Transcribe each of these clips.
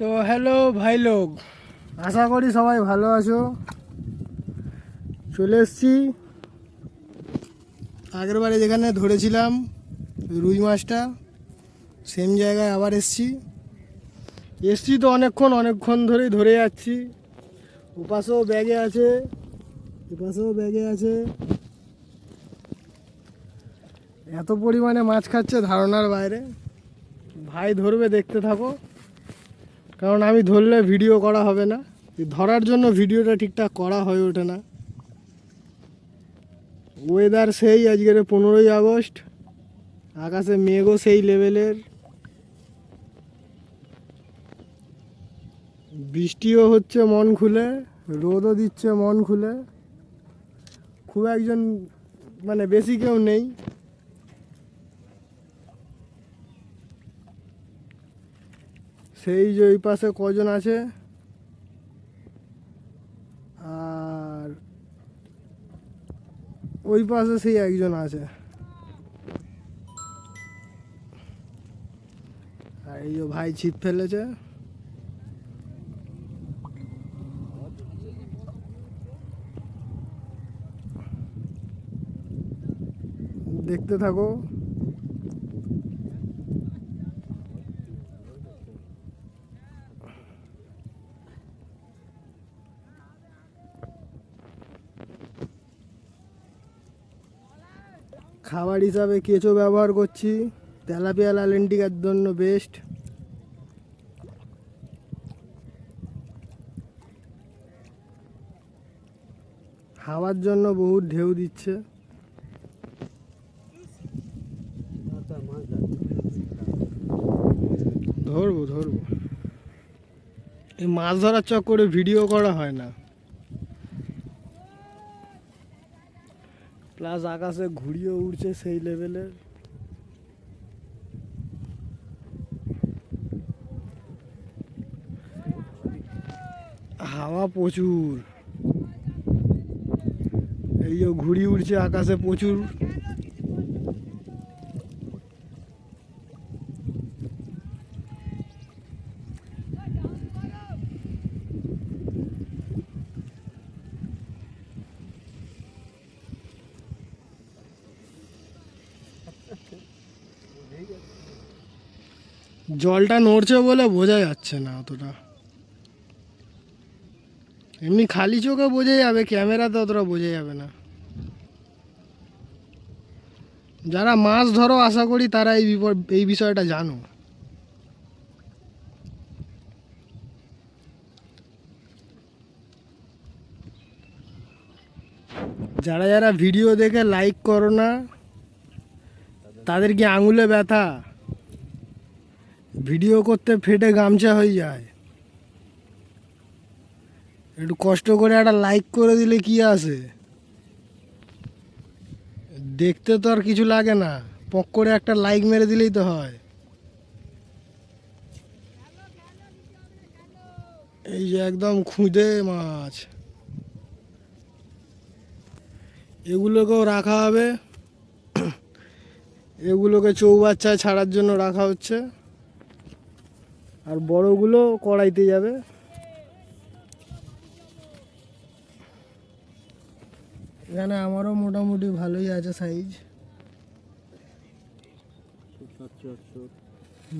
তো হ্যালো ভাই লোক, আশা করি সবাই ভালো আছো। চলে এসছি আগের বারে যেখানে ধরেছিলাম রুই মাছটা, সেম জায়গায় আবার এসছি তো অনেকক্ষণ ধরেই ধরে যাচ্ছি। ওপাশেও ব্যাগে আছে, এপাশেও ব্যাগে আছে। এত পরিমাণে মাছ খাচ্ছে ধারণার বাইরে। ভাই ধরবে, দেখতে থাকো, কারণ আমি ধরলে ভিডিও করা হবে না। ধরার জন্য ভিডিওটা ঠিকঠাক করা হয়ে ওঠে না। ওয়েদার সেই, আজকের 15ই আগস্ট, আকাশে মেঘও সেই লেভেলের, বৃষ্টিও হচ্ছে মন খুলে, রোদও দিচ্ছে মন খুলে। খুব একজন মানে বেশি কেউ নেই। সেই যে ওই পাশে কজন আছে, আর ওই পাশে সেই একজন আছে। আর এই যে ভাই ছিপ ফেলেছে, দেখতে থাকো। খাবার হিসাবে কেঁচো ব্যবহার করছি, তেলাপিয়া লালেন্টিকার জন্য বেস্ট। হাওয়ার জন্য বহুত ঢেউ দিচ্ছে। ধরবো ধরবো, এই মাছ ধরার চক্করে ভিডিও করা হয় না। প্লাস আকাশে ঘুড়িও উড়ছে সেই লেভেলের। হাওয়া প্রচুর, এই যে ঘুড়ি উড়ছে আকাশে প্রচুর। জলটা নড়ছে বলে বোঝা যাচ্ছে না অতটা, এমনি খালি চোখে বোঝা যাবে, ক্যামেরাতে অতটা বোঝা যাবে না। যারা মাছ ধরো আশা করি তারা এই বিষয়টা জানো। যারা যারা ভিডিও দেখে লাইক করো না, তাদের কি আঙুলে ব্যথা, ভিডিও করতে ফেটে গামছা হয়ে যায়। একটু কষ্ট করে একটা লাইক করে দিলে কি আসে, দেখতে তো আর কিছু লাগে না, পক করে একটা লাইক মেরে দিলেই তো হয়। এই যে একদম খুদে মাছ, এগুলোকেও রাখা হবে। এগুলোকে চৌবাচ্চায় ছাড়ার জন্য রাখা হচ্ছে, আর বড়গুলো কড়াইতে যাবে। এখানে আমারও মোটামুটি ভালোই আছে সাইজ।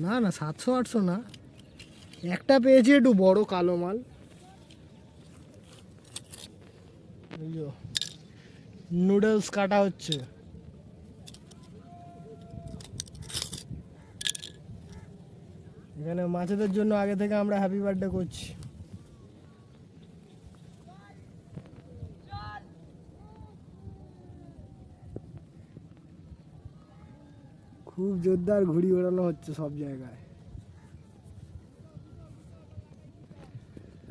না না, 700-800 না, একটা পেয়েছি একটু বড় কালো মাল। নুডলস কাটা হচ্ছে। এখানে মাছেদের জন্য আগে থেকে আমরা হ্যাপি বার্থডে করছি। খুব জোরদার ঘুড়ি ওড়ানো হচ্ছে সব জায়গায়।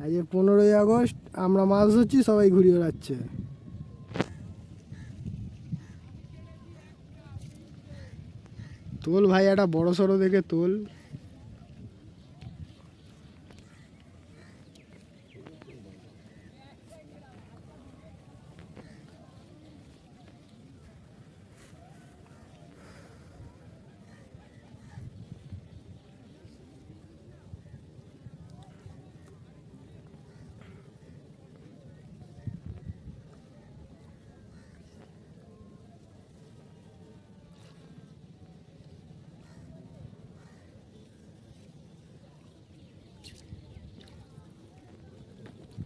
আজ 15ই আগস্ট, আমরা মাছ ধরছি, সবাই ঘুড়ি ওড়াচ্ছে। তোল ভাই, একটা বড় সড়ো দেখে তোল।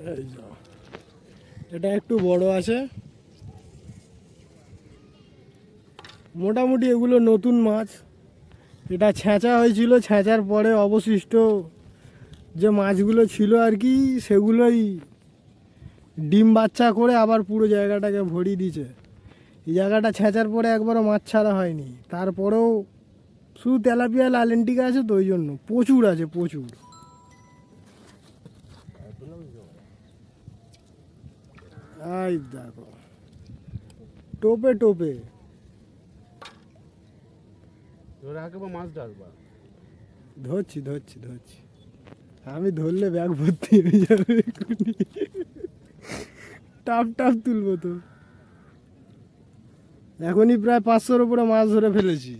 এই যে, এটা একটু বড় আছে। মোটামুটি এগুলো নতুন মাছ। এটা ছেঁচা হয়েছিল, ছেঁচার পরে অবশিষ্ট যে মাছগুলো ছিল আর কি, সেগুলোই ডিম বাচ্চা করে আবার পুরো জায়গাটাকে ভরিয়ে দিয়েছে। এই জায়গাটা ছেঁচার পরে একবারও মাছ ছাড়া হয়নি, তারপরেও শুধু তেলাপিয়া লালেন্টিকা আছে, তো ওই জন্য প্রচুর আছে, প্রচুর। এই দেখো, টোপে টোপে মাছ ধরবা। ধরছি ধরছি ধরছি, আমি ধরলে ব্যাগ ভর্তি হয়ে যাবে এক্ষুনি। টাপ টাপ তুলবো তো। এখনই প্রায় 500-র উপরে মাছ ধরে ফেলেছি।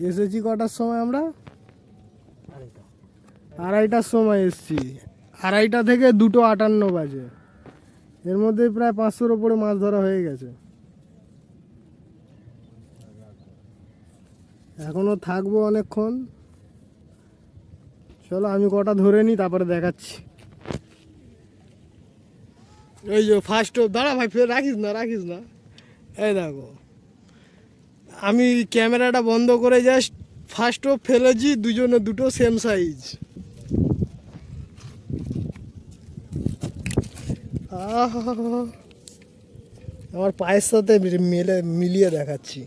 এসেছি কটার সময় আমরা? 2:30টার সময় এসছি। 2:30 থেকে 2:58 বাজে। এর মধ্যে প্রায় 500-র উপরে মাছ ধরা হয়ে গেছে। এখনো থাকবো অনেকক্ষণ। চলো আমি কটা ধরে নিই, তারপরে দেখাচ্ছি। এই যে ফার্স্ট, দাঁড়া ভাই, ফের রাখিস না, রাখিস না। এই দেখো, আমি ক্যামেরাটা বন্ধ করে জাস্ট ফার্স্ট ফেলেছি, দুজনে দুটো সেম সাইজ। আমার পায়ের সাথে মিলিয়ে দেখাচ্ছি।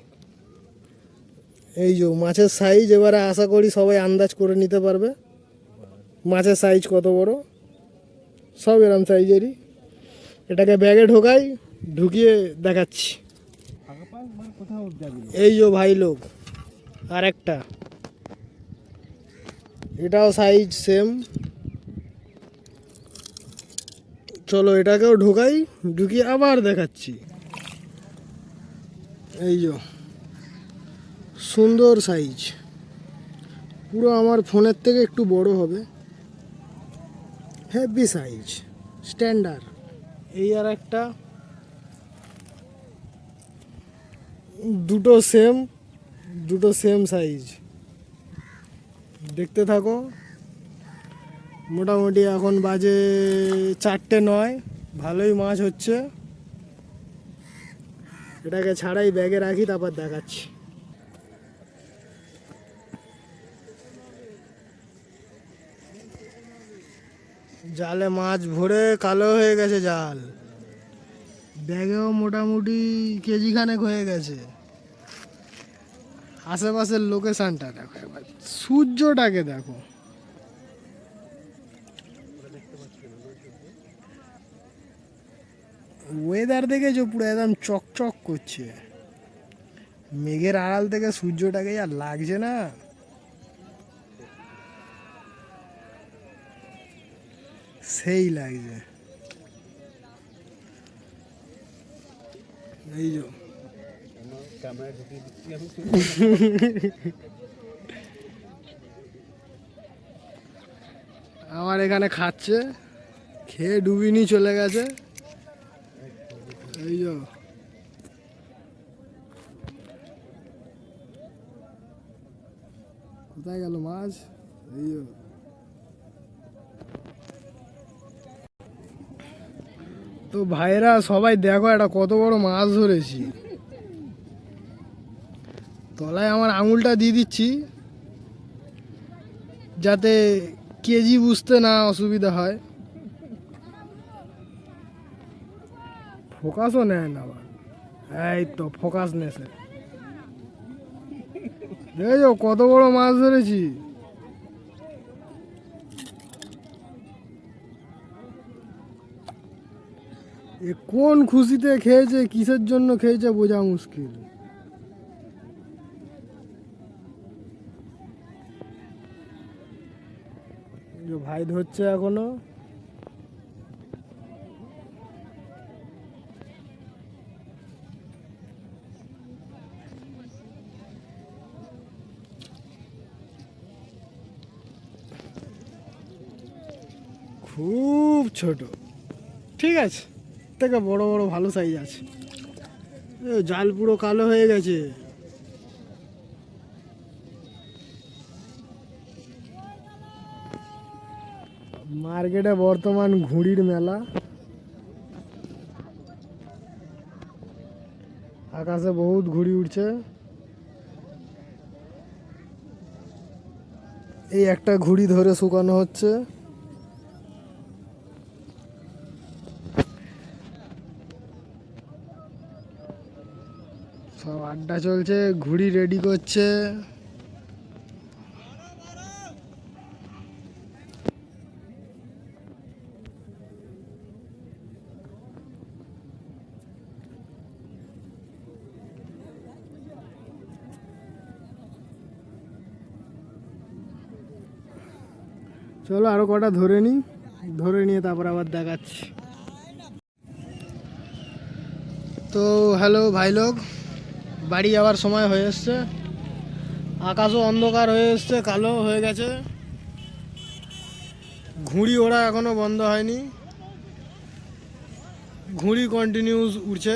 এই যে মাছের সাইজ, এবারে আশা করি সবাই আন্দাজ করে নিতে পারবে মাছের সাইজ কত বড়। সব এরম সাইজেরই। এটাকে ব্যাগে ঢোকাই, ঢুকিয়ে দেখাচ্ছি। এই যে ভাই লোক, আর একটা, এটাও সাইজ সেম। চলো এটাকেও ঢোকাই, ঢুকিয়ে আবার দেখাচ্ছি। এই যে সুন্দর সাইজ, পুরো আমার ফোনের থেকে একটু বড় হবে, হেভি সাইজ, স্ট্যান্ডার্ড। এই আর একটা, দুটো সেম সাইজ। দেখতে থাকো। মোটামুটি এখন বাজে 4:09, ভালোই মাছ হচ্ছে। এটাকে ছাড়াই ব্যাগে রাখি, তারপর দেখাচ্ছি। জালে মাছ ভরে কালো হয়ে গেছে জাল, ব্যাগেও মোটামুটি কেজি খানেক হয়ে গেছে। আশেপাশের লোকেশনটা দেখো একবার, সূর্যটাকে দেখো। ওয়েদার দেখেছো, পুরো একদম চকচক করছে। মেঘের আড়াল থেকে সূর্যটাকে আর লাগছে না। সেই লাগছে। এই যে আমার এখানে খাচ্ছে, খেয়ে ডুবিনি চলে গেছে। এই যে কোথায় গেল মাছ? এই যে তো ভাইরা সবাই দেখো, এটা কত বড় মাছ ধরেছি। তলায় আমার আঙুলটা দিয়ে দিচ্ছি, যাতে কেজি বুঝতে না অসুবিধা হয়। ফোকাসও নেয় না আবার। এই তো ফোকাস নেছে। দেখো কত বড় মাছ ধরেছি। এ কোন খুশিতে খেয়েছে, কিসের জন্য খেয়েছে বোঝা মুশকিল। ভাই ধরছে এখনো। খুব ছোট, ঠিক আছে, থেকে বড় বড় ভালো সাইজ আছে। জাল পুরো কালো হয়ে গেছে। মার্কেটে বর্তমান ঘুড়ির মেলা। আকাশে বহুত ঘুড়ি উঠছে। এই একটা ঘুড়ি ধরে শুকানো হচ্ছে। সব আড্ডা চলছে, ঘুড়ি রেডি করছে। চলো আরো কটা ধরে নিই, ধরে নিয়ে তারপর আবার দেখাচ্ছি। তো হ্যালো ভাই লোক, বাড়ি যাওয়ার সময় হয়ে এসছে। আকাশও অন্ধকার হয়ে এসছে, কালো হয়ে গেছে। ঘুড়ি ওড়া এখনো বন্ধ হয়নি, ঘুড়ি কন্টিনিউস উড়ছে।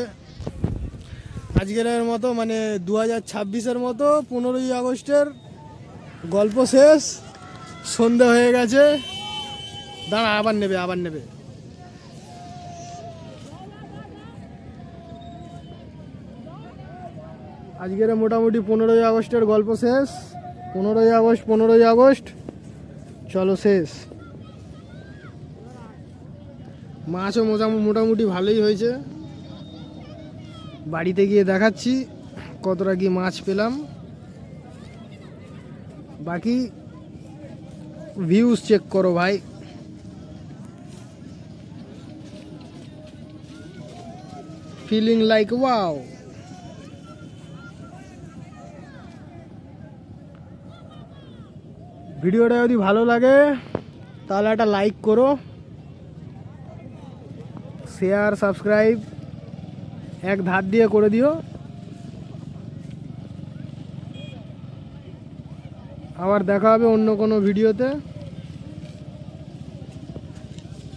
আজকের মতো মানে 2026-এর মতো 15ই আগস্টের গল্প শেষ। সন্ধে হয়ে গেছে। দাঁড়া, আবার নেবে আবার নেবে। আজকের মোটামুটি 15ই আগস্টের গল্প শেষ। 15ই আগস্ট চলো শেষ। মাছও মোটামুটি ভালোই হয়েছে। বাড়িতে গিয়ে দেখাচ্ছি কতটা কি মাছ পেলাম। বাকি ভিউজ চেক করো ভাই। Feeling like wow. ভিডিওটা যদি ভালো লাগে তাহলে একটা লাইক করো, শেয়ার সাবস্ক্রাইব এক ধার দিয়ে করে দিও। আবার দেখা হবে অন্য কোনো ভিডিওতে।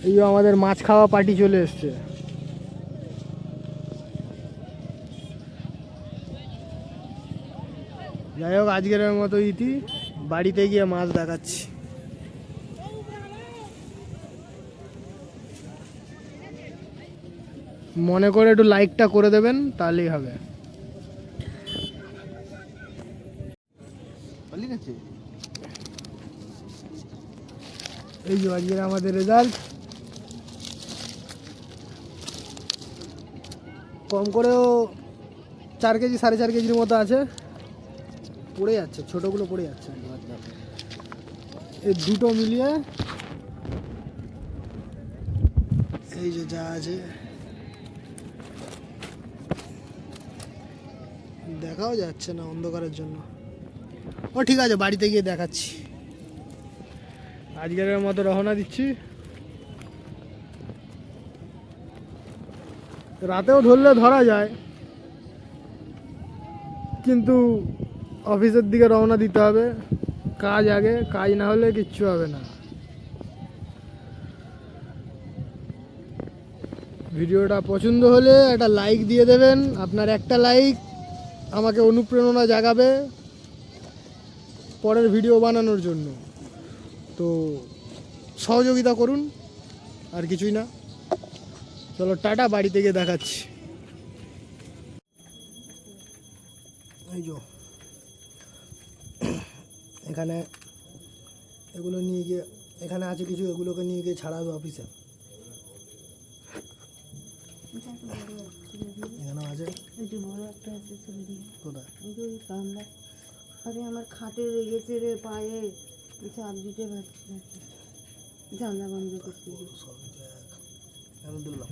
এই আমাদের মাছ খাওয়া পার্টি চলে এসছে। যাই হোক, আজকের মতো ইতি। বাড়িতে গিয়ে মাছ দেখাচ্ছি। মনে করে একটু লাইকটা করে দেবেন, তাহলেই হবে। এই যে আজকের আমাদের রেজাল্ট। কম করেও 4 কেজি 4.5 কেজির মতো আছে। পড়ে যাচ্ছে, ছোটগুলো পড়ে যাচ্ছে। এই দুটো মিলিয়ে এই যে যা আছে দেখাও যাচ্ছে না অন্ধকারের জন্য। ও ঠিক আছে, বাড়িতে গিয়ে দেখাচ্ছি। আজকের মতো রওনা দিচ্ছি। রাতেও ধরলে ধরা যায়, কিন্তু অফিসের দিকে রওনা দিতে হবে। কাজ আগে, কাজ না হলে কিচ্ছু হবে না। ভিডিওটা পছন্দ হলে একটা লাইক দিয়ে দেবেন। আপনার একটা লাইক আমাকে অনুপ্রেরণা জাগাবে পরের ভিডিও বানানোর জন্য। তো সহযোগিতা করুন, আর কিছুই না। চলো টাটা, বাড়িতে গিয়ে দেখাচ্ছি। এই যে এখানে এগুলো নিয়ে গিয়ে, এখানে আছে কিছু, এগুলোকে নিয়ে গিয়ে ছাড়াবে অফিসে। এখানে আছে কোথায়? আরে আমার খাটে লেগেছে রে পায়ে, চাপ দিতে পারছি না, জানলা বন্ধ করতে। দিলাম।